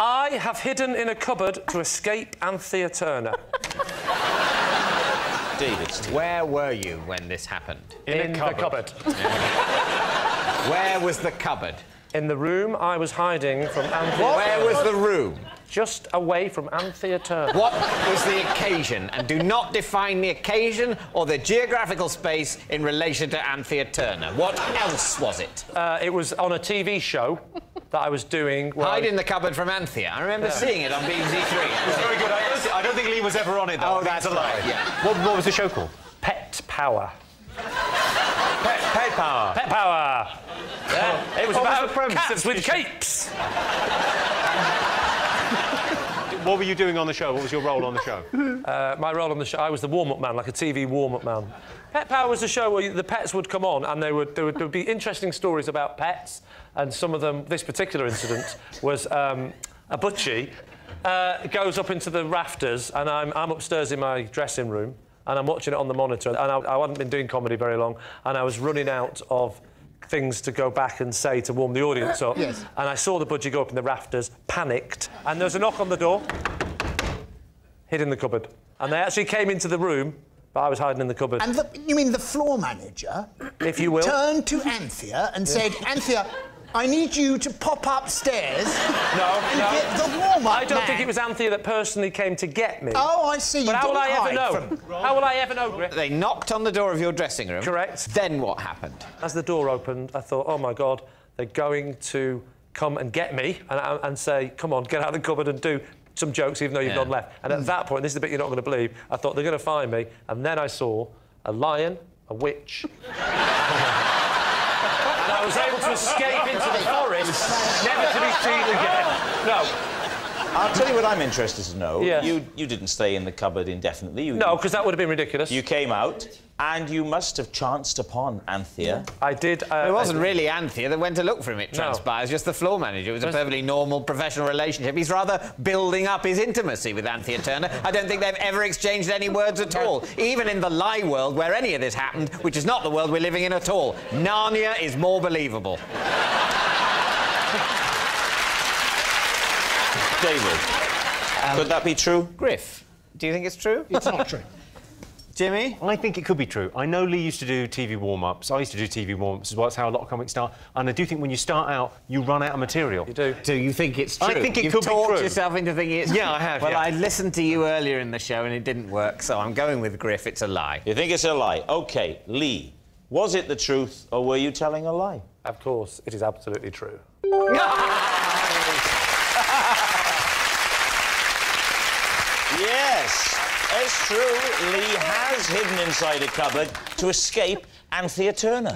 I have hidden in a cupboard to escape Anthea Turner. David. Where were you when this happened? In the cupboard. Where was the cupboard? In the room I was hiding from Anthea. Where was the room? Just away from Anthea Turner. What was the occasion? And do not define the occasion or the geographical space in relation to Anthea Turner. What else was it? It was on a TV show that I was doing. Hide in the cupboard from Anthea. I remember seeing it on BBC Three. It was very good. I don't think Lee was ever on it, though. Oh, that's a lie. Yeah. What was the show called? Pet Power. Pet Power. Pet Power. Yeah. It was about the premise cats with capes. What were you doing on the show? What was your role on the show? My role on the show, I was the warm-up man, like a TV warm-up man. Pet Power was a show where the pets would come on and there would be interesting stories about pets, and some of them, this particular incident, was a butchie goes up into the rafters, and I'm upstairs in my dressing room, and I'm watching it on the monitor, and I hadn't been doing comedy very long, and I was running out of things to go back and say to warm the audience up. Yes. And I saw the budgie go up in the rafters, panicked, and there was a knock on the door. Hid in the cupboard. And they actually came into the room, but I was hiding in the cupboard. And you mean the floor manager, if you will, turned to Anthea and said, Anthea, I need you to pop upstairs and get the warm-up I don't think it was Anthea that personally came to get me. Oh, I see. But how will I ever know? How will I ever know, Griff? They knocked on the door of your dressing room. Correct. Then what happened? As the door opened, I thought, oh, my God, they're going to come and get me and say, come on, get out of the cupboard and do some jokes, even though you've none left. And at that point, this is the bit you're not going to believe, I thought they're going to find me, and then I saw a lion, a witch... And I was able to escape into the forest, never to be seen again. No. I'll tell you what I'm interested to know. Yes. You didn't stay in the cupboard indefinitely. No, because that would have been ridiculous. You came out, and you must have chanced upon Anthea. I did. It wasn't really Anthea that went to look for him, it transpires, just the floor manager. It was a perfectly normal professional relationship. He's rather building up his intimacy with Anthea Turner. I don't think they've ever exchanged any words at all, even in the lie world where any of this happened, which is not the world we're living in at all. Narnia is more believable. David, could that be true? Griff, do you think it's true? It's not true. Jimmy? I think it could be true. I know Lee used to do TV warm-ups. I used to do TV warm-ups as well. That's how a lot of comics start. And I do think when you start out, you run out of material. You do. Do you think it's true? I think it You've could be true. You've talked yourself into thinking it's... Yeah, I have, Well, I listened to you earlier in the show and it didn't work, so I'm going with Griff. It's a lie. You think it's a lie? OK, Lee, was it the truth, or were you telling a lie? Of course, it is absolutely true. Yes, it's true. Lee has hidden inside a cupboard to escape Anthea Turner.